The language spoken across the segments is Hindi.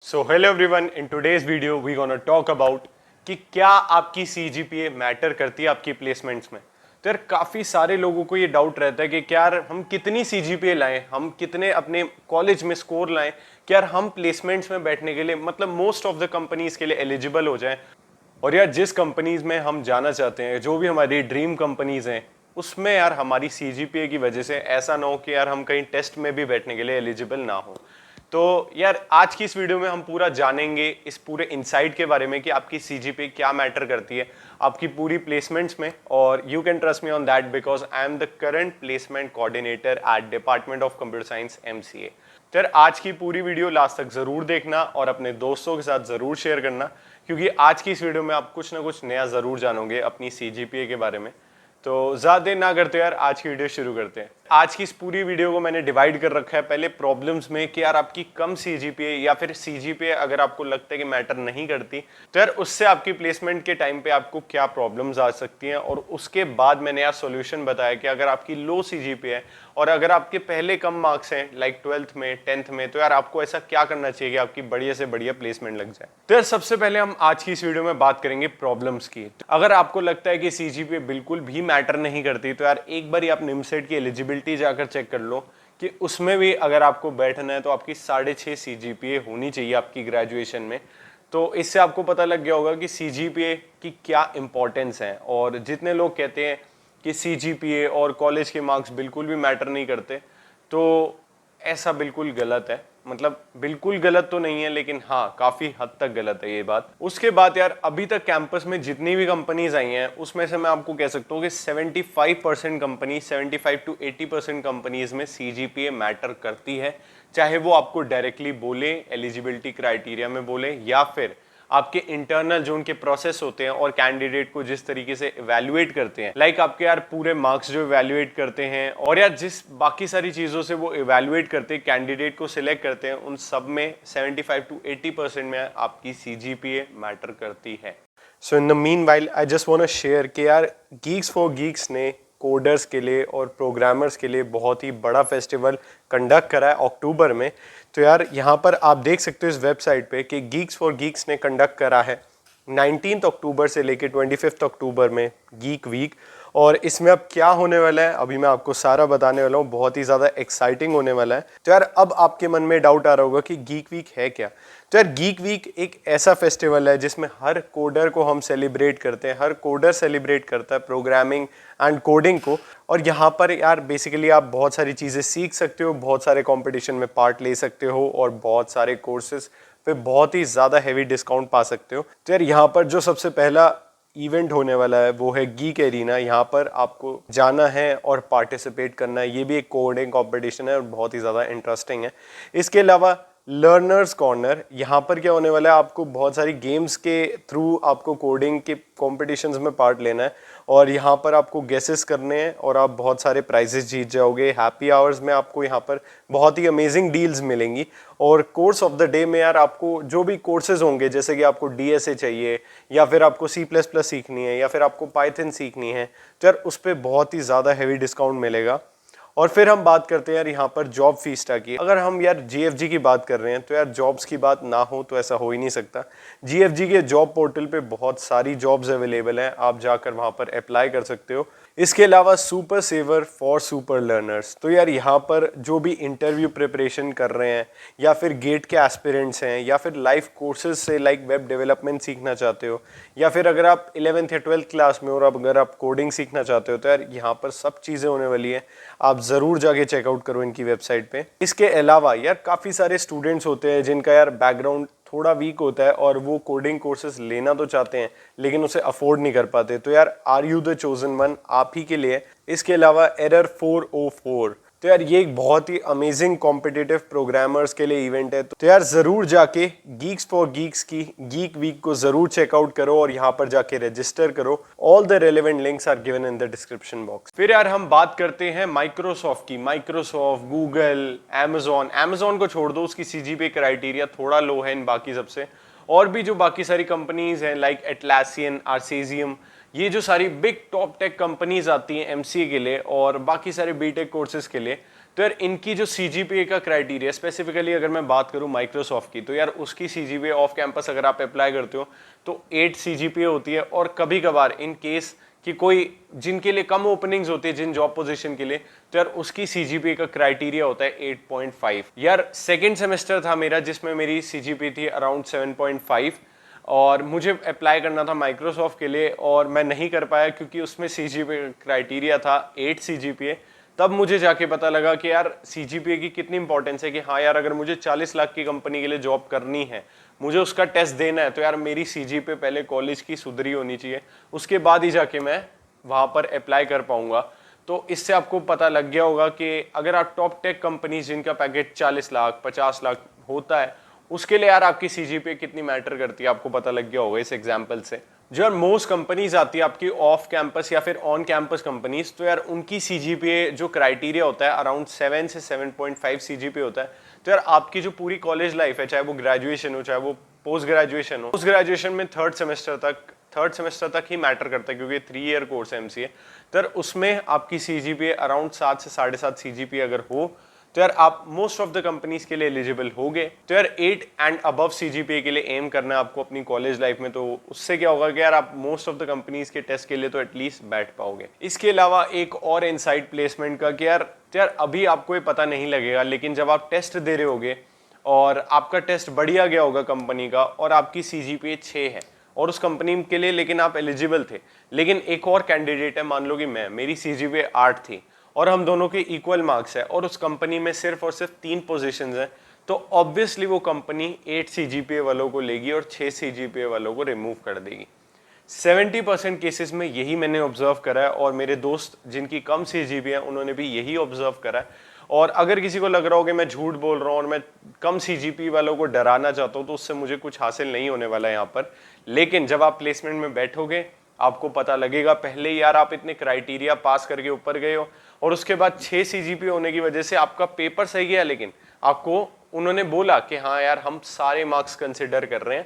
So hello everyone, in today's video we gonna talk about कि क्या आपकी CGPA मैटर करती है आपकी प्लेसमेंट्स में। तो यार काफ़ी सारे लोगों को ये डाउट रहता है कि क्या यार हम कितनी CGPA लाएं, हम कितने अपने कॉलेज में स्कोर लाएं कि यार हम प्लेसमेंट्स में बैठने के लिए मतलब मोस्ट ऑफ द कंपनीज के लिए एलिजिबल हो जाएं। और यार जिस कंपनीज में हम जाना चाहते हैं, जो भी हमारी ड्रीम कंपनीज हैं, उसमें यार हमारी CGPA की वजह से ऐसा ना हो कि यार हम कहीं टेस्ट में भी बैठने के लिए एलिजिबल ना हो। तो यार आज की इस वीडियो में हम पूरा जानेंगे इस पूरे इनसाइट के बारे में कि आपकी CGPA क्या मैटर करती है आपकी पूरी प्लेसमेंट्स में। और you can trust me on that because I am the current placement coordinator at department of computer science MCA। तो यार आज की पूरी वीडियो लास्ट तक जरूर देखना और अपने दोस्तों के साथ जरूर शेयर करना, क्योंकि आज की इस वीडियो में आप कुछ ना कुछ नया जरूर जानोगे अपनी CGPA के बारे में। तो ज़्यादा देर ना करते यार आज की वीडियो शुरू करते हैं। आज की इस पूरी वीडियो को मैंने डिवाइड कर रखा है पहले प्रॉब्लम्स में कि यार आपकी कम CGPA या फिर CGPA अगर आपको लगता है कि मैटर नहीं करती तो यार उससे आपकी प्लेसमेंट के टाइम पे आपको क्या प्रॉब्लम्स आ सकती हैं। और उसके बाद मैंने यार सॉल्यूशन बताया कि अगर आपकी लो CGPA है और अगर आपके पहले कम मार्क्स हैं लाइक 12th में 10th में, तो यार आपको ऐसा क्या करना चाहिए कि आपकी बढ़िया से बढ़िया प्लेसमेंट लग जाए। तो यार सबसे पहले हम आज की इस वीडियो में बात करेंगे प्रॉब्लम्स की। अगर आपको लगता है कि CGPA बिल्कुल भी मैटर नहीं करती तो यार एक बार आप निमसेट की एलिजिबिलिटी जाकर चेक कर लो कि उसमें भी अगर आपको बैठना है तो आपकी 6.5 CGPA होनी चाहिए आपकी ग्रेजुएशन में। तो इससे आपको पता लग गया होगा कि CGPA की क्या इंपॉर्टेंस है। और जितने लोग कहते हैं कि CGPA और कॉलेज के मार्क्स बिल्कुल भी मैटर नहीं करते, तो ऐसा बिल्कुल गलत है। मतलब बिल्कुल गलत तो नहीं है, लेकिन हाँ काफी हद तक गलत है ये बात। उसके बाद यार अभी तक कैंपस में जितनी भी कंपनीज आई हैं उसमें से मैं आपको कह सकता हूँ कि 75% कंपनी 75 to 80% कंपनीज में CGPA मैटर करती है। चाहे वो आपको डायरेक्टली बोले, एलिजिबिलिटी क्राइटेरिया में बोले, या फिर आपके इंटरनल जो उनके प्रोसेस होते हैं और कैंडिडेट को जिस तरीके से इवैल्यूएट करते हैं, लाइक आपके यार पूरे मार्क्स जो इवैल्यूएट करते हैं और यार जिस बाकी सारी चीज़ों से वो इवैल्यूएट करते हैं, कैंडिडेट को सिलेक्ट करते हैं, उन सब में 75 to 80% में आपकी CGPA मैटर करती है। So in the meanwhile I just want to share कि यार गीक्स फॉर गीक्स ने कोडर्स के लिए और प्रोग्रामर्स के लिए बहुत ही बड़ा फेस्टिवल कंडक्ट करा है अक्टूबर में। तो यार यहाँ पर आप देख सकते हो इस वेबसाइट पे कि गीक्स फॉर गीक्स ने कंडक्ट करा है 19 अक्टूबर से लेके 25 अक्टूबर में गीक वीक। और इसमें अब क्या होने वाला है अभी मैं आपको सारा बताने वाला हूँ, बहुत ही ज़्यादा एक्साइटिंग होने वाला है। तो यार अब आपके मन में डाउट आ रहा होगा कि गीक वीक है क्या। तो यार गीक वीक एक ऐसा फेस्टिवल है जिसमें हर कोडर को हम सेलिब्रेट करते हैं, हर कोडर सेलिब्रेट करता है प्रोग्रामिंग एंड कोडिंग को। और यहाँ पर यार बेसिकली आप बहुत सारी चीज़ें सीख सकते हो, बहुत सारे कंपटीशन में पार्ट ले सकते हो और बहुत सारे कोर्सेज पे बहुत ही ज़्यादा हैवी डिस्काउंट पा सकते हो। तो यार यहाँ पर जो सबसे पहला इवेंट होने वाला है वो है गीक एरिना। यहाँ पर आपको जाना है और पार्टिसिपेट करना है। ये भी एक कोडिंग कंपटीशन है और बहुत ही ज़्यादा इंटरेस्टिंग है। इसके अलावा लर्नर्स कॉर्नर, यहाँ पर क्या होने वाला है, आपको बहुत सारी गेम्स के थ्रू आपको कोडिंग के कॉम्पिटिशन्स में पार्ट लेना है और यहाँ पर आपको गेसेस करने हैं और आप बहुत सारे प्राइजेस जीत जाओगे। हैप्पी आवर्स में आपको यहाँ पर बहुत ही अमेजिंग डील्स मिलेंगी। और कोर्स ऑफ द डे में यार आपको जो भी कोर्सेज होंगे, जैसे कि आपको DSA चाहिए या फिर आपको C++ सीखनी है या फिर आपको पाइथन सीखनी है, तो यार उस पर बहुत ही ज़्यादा हैवी डिस्काउंट मिलेगा। और फिर हम बात करते हैं यार यहाँ पर जॉब फीस्टा की। अगर हम यार GFG की बात कर रहे हैं तो यार जॉब्स की बात ना हो तो ऐसा हो ही नहीं सकता। GFG के जॉब पोर्टल पे बहुत सारी जॉब्स अवेलेबल हैं, आप जाकर वहाँ पर अप्लाई कर सकते हो। इसके अलावा super saver for super learners, तो यार यहाँ पर जो भी इंटरव्यू प्रिपरेशन कर रहे हैं या फिर गेट के एस्पिरेंट्स हैं या फिर लाइव कोर्सेज से लाइक वेब डेवलपमेंट सीखना चाहते हो या फिर अगर आप 11th या 12th क्लास में और अगर आप कोडिंग सीखना चाहते हो, तो यार यहाँ पर सब चीज़ें होने वाली है। आप ज़रूर जाके चेकआउट करो इनकी वेबसाइट पे। इसके अलावा यार काफ़ी सारे स्टूडेंट्स होते हैं जिनका यार बैकग्राउंड थोड़ा वीक होता है और वो कोडिंग कोर्सेज लेना तो चाहते हैं लेकिन उसे अफोर्ड नहीं कर पाते, तो यार are you the chosen one आप ही के लिए। इसके अलावा एरर 404, तो यार ये एक बहुत ही अमेजिंग कॉम्पिटिटिव प्रोग्रामर्स के लिए इवेंट है। तो यार जरूर जाके गीक्स फॉर गीक्स की गीक वीक को जरूर चेकआउट करो और यहाँ पर जाके रजिस्टर करो। All the relevant links are given in the description box. फिर यार हम बात करते हैं माइक्रोसॉफ्ट की। माइक्रोसॉफ्ट, गूगल, Amazon को छोड़ दो, उसकी CGPA क्राइटेरिया थोड़ा लो है इन बाकी सबसे। और भी जो बाकी सारी कंपनीज हैं लाइक एटलासियन, आर्सेजियम, ये जो सारी बिग टॉप टेक कंपनीज आती हैं MCA के लिए और बाकी सारे BTech कोर्सेज के लिए, तो यार इनकी जो सीजीपीए का क्राइटेरिया, स्पेसिफिकली अगर मैं बात करूं माइक्रोसॉफ्ट की, तो यार उसकी सीजीपीए ऑफ कैंपस अगर आप अप्लाई करते हो तो 8 सीजीपीए होती है। और कभी कभार इन केस कि कोई जिनके लिए कम ओपनिंग्स होती है जिन जॉब पोजीशन के लिए, तो यार उसकी सीजीपीए का क्राइटेरिया होता है 8.5। यार सेकेंड सेमेस्टर था मेरा जिसमें मेरी सीजीपीए थी अराउंड 7.5 और मुझे अप्लाई करना था माइक्रोसॉफ्ट के लिए और मैं नहीं कर पाया क्योंकि उसमें सीजीपीए क्राइटेरिया था 8 सीजीपीए। तब मुझे जाके पता लगा कि यार सीजीपीए की कितनी इंपॉर्टेंस है कि हाँ यार अगर मुझे 40 लाख की कंपनी के लिए जॉब करनी है, मुझे उसका टेस्ट देना है, तो यार मेरी सीजीपीए पहले कॉलेज की सुधरी होनी चाहिए, उसके बाद ही जाके मैं वहां पर अप्लाई कर पाऊंगा। तो इससे आपको पता लग गया होगा कि अगर आप टॉप टेक कंपनी जिनका पैकेज 40 लाख 50 लाख होता है उसके लिए यार आपकी सीजीपीए कितनी मैटर करती है, आपको पता लग गया होगा इस एग्जाम्पल से। जो यार मोस्ट कंपनीज आती है आपकी ऑफ कैंपस या फिर ऑन कैंपस कंपनीज, तो यार उनकी सीजीपीए जो क्राइटेरिया होता है अराउंड 7 से 7.5 सीजीपीए होता है। तो यार आपकी जो पूरी कॉलेज लाइफ है, चाहे वो ग्रेजुएशन हो चाहे वो पोस्ट ग्रेजुएशन हो, पोस्ट ग्रेजुएशन में थर्ड सेमेस्टर तक ही मैटर करता है क्योंकि 3 ईयर कोर्स है एमसीए। तो यार उसमें आपकी सीजीपीए अराउंड 7 से 7.5 सीजीपीए अगर हो तो यार आप मोस्ट ऑफ द कंपनीज के लिए एलिजिबल हो गए। तो यार 8 एंड अबव सीजीपीए के लिए एम करना है आपको अपनी कॉलेज लाइफ में, तो उससे क्या होगा कि यार आप मोस्ट ऑफ द कंपनीज के टेस्ट के लिए तो एटलीस्ट बैठ पाओगे। इसके अलावा एक और इनसाइट प्लेसमेंट का कि यार अभी आपको ये पता नहीं लगेगा, लेकिन जब आप टेस्ट दे रहे होगे और आपका टेस्ट बढ़िया गया होगा कंपनी का और आपकी सीजीपीए 6 है और उस कंपनी के लिए लेकिन आप एलिजिबल थे, लेकिन एक और कैंडिडेट है, मान लो कि मेरी सीजीपीए 8 थी और हम दोनों के इक्वल मार्क्स है और उस कंपनी में सिर्फ और सिर्फ 3 पोजीशंस हैं, तो ऑब्वियसली वो कंपनी 8 सीजीपीए वालों को लेगी और 6 सीजीपीए वालों को रिमूव कर देगी। 70% केसेस में यही मैंने ऑब्जर्व करा है और मेरे दोस्त जिनकी कम सीजीपीए है उन्होंने भी यही ऑब्जर्व करा है। और अगर किसी को लग रहा हो कि मैं झूठ बोल रहा हूँ और मैं कम सीजीपीए वालों को डराना चाहता हूँ, तो उससे मुझे कुछ हासिल नहीं होने वाला है यहाँ पर। लेकिन जब आप प्लेसमेंट में बैठोगे आपको पता लगेगा, पहले यार आप इतने क्राइटेरिया पास करके ऊपर गए हो और उसके बाद 6 सीजीपीए होने की वजह से आपका पेपर सही गया, लेकिन आपको उन्होंने बोला कि हाँ यार हम सारे मार्क्स कंसिडर कर रहे हैं,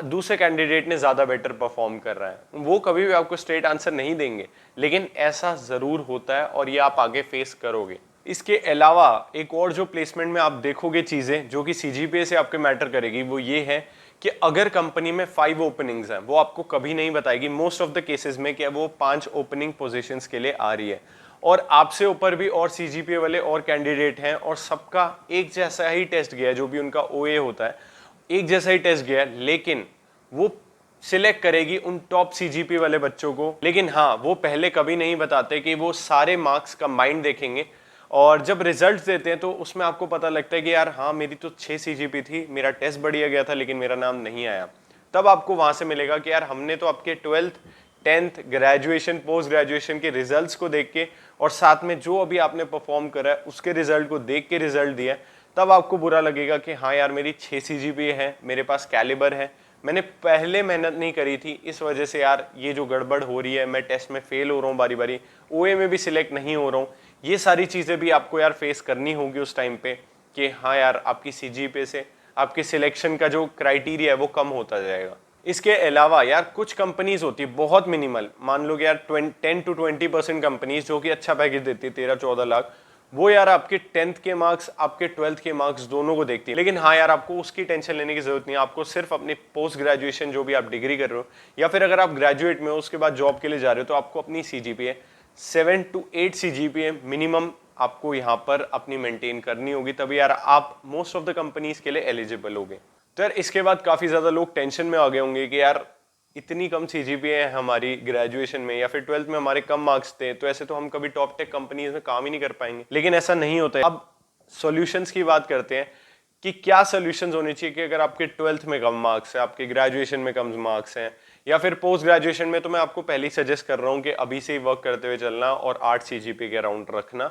दूसरे कैंडिडेट ने ज्यादा बेटर परफॉर्म कर रहा है। वो कभी भी आपको स्ट्रेट आंसर नहीं देंगे, लेकिन ऐसा जरूर होता है और ये आप आगे फेस करोगे। इसके अलावा एक और जो प्लेसमेंट में आप देखोगे चीजें जो कि सीजीपीए से आपके मैटर करेगी, वो ये है कि अगर कंपनी में 5 ओपनिंग्स हैं, वो आपको कभी नहीं बताएगी मोस्ट ऑफ द केसेस में कि वो 5 ओपनिंग पोजीशंस के लिए आ रही है और आपसे ऊपर भी और सीजीपीए वाले और कैंडिडेट हैं और सबका एक जैसा ही टेस्ट गया है, जो भी उनका ओए होता है एक जैसा ही टेस्ट गया है, लेकिन वो सिलेक्ट करेगी उन टॉप सीजीपीए वाले बच्चों को। लेकिन हाँ, वो पहले कभी नहीं बताते कि वो सारे मार्क्स कंबाइंड देखेंगे और जब रिजल्ट देते हैं तो उसमें आपको पता लगता है कि यार हाँ मेरी तो 6 सीजीपी थी, मेरा टेस्ट बढ़िया गया था लेकिन मेरा नाम नहीं आया। तब आपको वहां से मिलेगा कि यार हमने तो आपके 12th 10th graduation post graduation के रिजल्ट्स को देख के और साथ में जो अभी आपने परफॉर्म करा है उसके रिजल्ट को देख के रिजल्ट दिया है, तब आपको बुरा लगेगा कि हाँ यार मेरी 6 सीजीपी है, मेरे पास कैलिबर है, मैंने पहले मेहनत नहीं करी थी, इस वजह से यार ये जो गड़बड़ हो रही है, मैं टेस्ट में फेल हो रहा हूँ बारी बारी, ओए में भी सिलेक्ट नहीं हो रहा हूँ। ये सारी चीजें भी आपको यार फेस करनी होगी उस टाइम पे कि हाँ यार आपकी सीजीपीए से आपके सिलेक्शन का जो क्राइटेरिया है वो कम होता जाएगा। इसके अलावा यार कुछ कंपनीज होती है बहुत मिनिमल, मान लो कि यार 10 to 20% कंपनीज जो कि अच्छा पैकेज देती है 13-14 लाख, वो यार आपके 10th के मार्क्स आपके 12th के मार्क्स दोनों को देखती है। लेकिन हाँ यार आपको उसकी टेंशन लेने की जरूरत नहीं है, आपको सिर्फ अपनी पोस्ट ग्रेजुएशन जो भी आप डिग्री कर रहे हो या फिर अगर आप ग्रेजुएट में हो उसके बाद जॉब के लिए जा रहे हो, तो आपको अपनी सीजीपीए 7 to 8 सीजीपीए मिनिमम आपको यहाँ पर अपनी मेंटेन करनी होगी, तभी यार आप मोस्ट ऑफ द कंपनीज के लिए एलिजिबल होगे। तो यार इसके बाद काफी ज्यादा लोग टेंशन में आ गए होंगे कि यार इतनी कम सीजीपीए है हमारी ग्रेजुएशन में या फिर 12th में हमारे कम मार्क्स थे, तो ऐसे तो हम कभी टॉप टेक कंपनीज में काम ही नहीं कर पाएंगे। लेकिन ऐसा नहीं होता है। अब सॉल्यूशंस की बात करते हैं कि क्या सॉल्यूशंस होने चाहिए कि अगर आपके 12th में कम मार्क्स है, आपके ग्रेजुएशन में कम मार्क्स हैं या फिर पोस्ट ग्रेजुएशन में, तो मैं आपको पहले ही सजेस्ट कर रहा हूँ कि अभी से ही वर्क करते हुए चलना और 8 सीजीपीए के अराउंड रखना।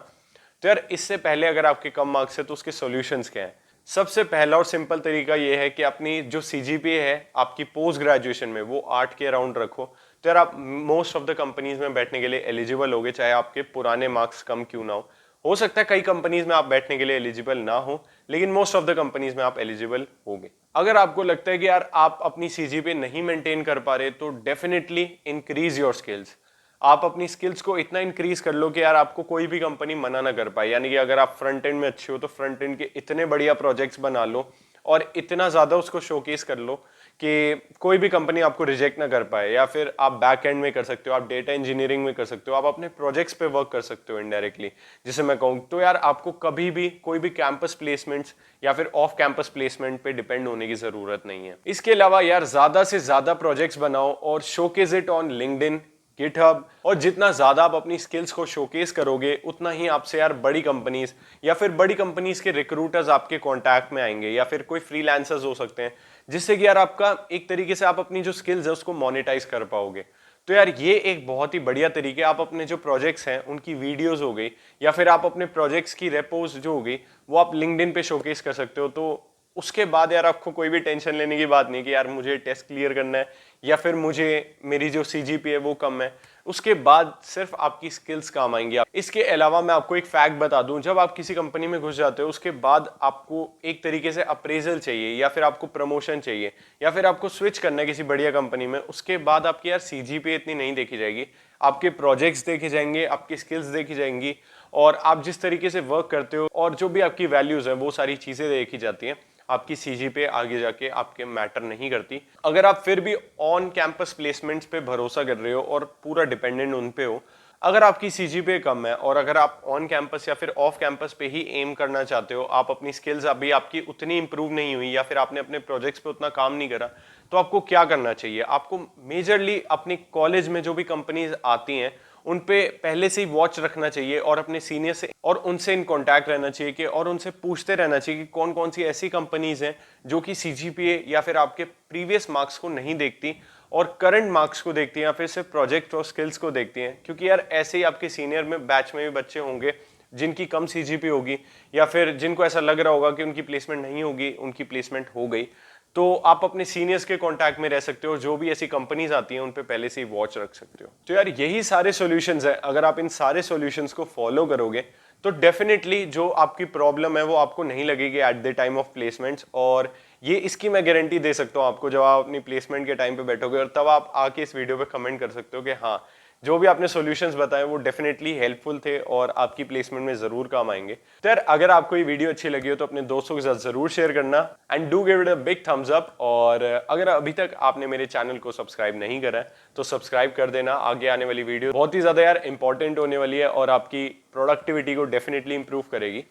तो यार इससे पहले अगर आपके कम मार्क्स है तो उसके सॉल्यूशंस क्या है? सबसे पहला और सिंपल तरीका ये है कि अपनी जो सीजीपीए है आपकी पोस्ट ग्रेजुएशन में वो 8 के अराउंड रखो, तो यार आप मोस्ट ऑफ द कंपनीज में बैठने के लिए एलिजिबल होगे, चाहे आपके पुराने मार्क्स कम क्यों ना हो सकता है कई कंपनीज में आप बैठने के लिए एलिजिबल ना हो, लेकिन मोस्ट ऑफ द कंपनीज में आप एलिजिबल होगे। अगर आपको लगता है कि यार आप अपनी सीजीपीए नहीं मेंटेन कर पा रहे, तो डेफिनेटली इंक्रीज योर स्किल्स। आप अपनी स्किल्स को इतना इंक्रीज कर लो कि यार आपको कोई भी कंपनी मना ना कर पाए। यानी कि अगर आप फ्रंट एंड में अच्छे हो तो फ्रंट एंड के इतने बढ़िया प्रोजेक्ट्स बना लो और इतना ज्यादा उसको शोकेस कर लो कि कोई भी कंपनी आपको रिजेक्ट ना कर पाए। या फिर आप बैक एंड में कर सकते हो, आप डेटा इंजीनियरिंग में कर सकते हो, आप अपने प्रोजेक्ट्स पे वर्क कर सकते हो इनडायरेक्टली। जिसे मैं कहूँ तो यार आपको कभी भी कोई भी कैंपस प्लेसमेंट्स या फिर ऑफ कैंपस प्लेसमेंट पे डिपेंड होने की जरूरत नहीं है। इसके अलावा यार ज्यादा से ज्यादा प्रोजेक्ट्स बनाओ और showcase it on LinkedIn, GitHub. और जितना ज्यादा आप अपनी स्किल्स को शोकेस करोगे उतना ही आपसे यार बड़ी कंपनीज या फिर बड़ी कंपनीज के रिक्रूटर्स आपके कांटेक्ट में आएंगे, या फिर कोई फ्रीलांसर्स हो सकते हैं, जिससे कि यार आपका एक तरीके से आप अपनी जो स्किल्स है उसको मोनेटाइज कर पाओगे। तो यार ये एक बहुत ही बढ़िया तरीके, आप अपने जो प्रोजेक्ट्स हैं उनकी वीडियोस हो गई या फिर आप अपने प्रोजेक्ट्स की रेपोज जो हो गई वो आप लिंक्डइन पे शोकेस कर सकते हो। तो उसके बाद यार आपको कोई भी टेंशन लेने की बात नहीं कि यार मुझे टेस्ट क्लियर करना है या फिर मुझे मेरी जो सीजीपीए है वो कम है। उसके बाद सिर्फ आपकी स्किल्स काम आएंगी। इसके अलावा मैं आपको एक फैक्ट बता दूं, जब आप किसी कंपनी में घुस जाते हो उसके बाद आपको एक तरीके से अप्रेजल चाहिए या फिर आपको प्रमोशन चाहिए या फिर आपको स्विच करना है किसी बढ़िया कंपनी में, उसके बाद आपकी यार सीजीपीए इतनी नहीं देखी जाएगी, आपके प्रोजेक्ट्स देखे जाएंगे, आपकी स्किल्स देखी जाएंगी और आप जिस तरीके से वर्क करते हो और जो भी आपकी वैल्यूज है वो सारी चीजें देखी जाती हैं। आपकी सीजी पे आगे जाके आपके मैटर नहीं करती। अगर आप फिर भी ऑन कैंपस प्लेसमेंट्स पे भरोसा कर रहे हो और पूरा डिपेंडेंट उन पे हो, अगर आपकी सीजी पे कम है और अगर आप ऑन कैंपस या फिर ऑफ कैंपस पे ही एम करना चाहते हो, आप अपनी स्किल्स अभी आपकी उतनी इंप्रूव नहीं हुई या फिर आपने अपने प्रोजेक्ट्स पे उतना काम नहीं करा, तो आपको क्या करना चाहिए? आपको मेजरली अपनी कॉलेज में जो भी कंपनीज आती हैं उन पे पहले से ही वॉच रखना चाहिए और अपने सीनियर से और उनसे इन कांटेक्ट रहना चाहिए कि और उनसे पूछते रहना चाहिए कि कौन कौन सी ऐसी कंपनीज हैं जो कि सीजीपीए या फिर आपके प्रीवियस मार्क्स को नहीं देखती और करंट मार्क्स को देखती हैं या फिर सिर्फ प्रोजेक्ट और स्किल्स को देखती हैं। क्योंकि यार ऐसे ही आपके सीनियर में बैच में भी बच्चे होंगे जिनकी कम सीजीपी होगी या फिर जिनको ऐसा लग रहा होगा कि उनकी प्लेसमेंट नहीं होगी, उनकी प्लेसमेंट हो गई। तो आप अपने सीनियर्स के कांटेक्ट में रह सकते हो, जो भी ऐसी कंपनीज आती हैं उन पे पहले से ही वॉच रख सकते हो। तो यार यही सारे सॉल्यूशंस हैं। अगर आप इन सारे सॉल्यूशंस को फॉलो करोगे तो डेफिनेटली जो आपकी प्रॉब्लम है वो आपको नहीं लगेगी at the time of placements. और ये इसकी मैं गारंटी दे सकता हूँ आपको, जब आप अपनी प्लेसमेंट के टाइम पे बैठोगे और तब आप आके इस वीडियो पे कमेंट कर सकते हो कि हाँ, जो भी आपने सॉल्यूशंस बताए वो डेफिनेटली हेल्पफुल थे और आपकी प्लेसमेंट में जरूर काम आएंगे। तो यार अगर आपको ये वीडियो अच्छी लगी हो तो अपने दोस्तों के साथ जरूर शेयर करना and do give it a big thumbs up. और अगर अभी तक आपने मेरे चैनल को सब्सक्राइब नहीं करा है तो सब्सक्राइब कर देना। आगे आने वाली वीडियो बहुत ही ज्यादा यार इंपॉर्टेंट होने वाली है और आपकी प्रोडक्टिविटी को डेफिनेटली इंप्रूव करेगी।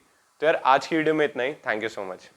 तो यार आज की वीडियो में इतना ही। Thank you so much.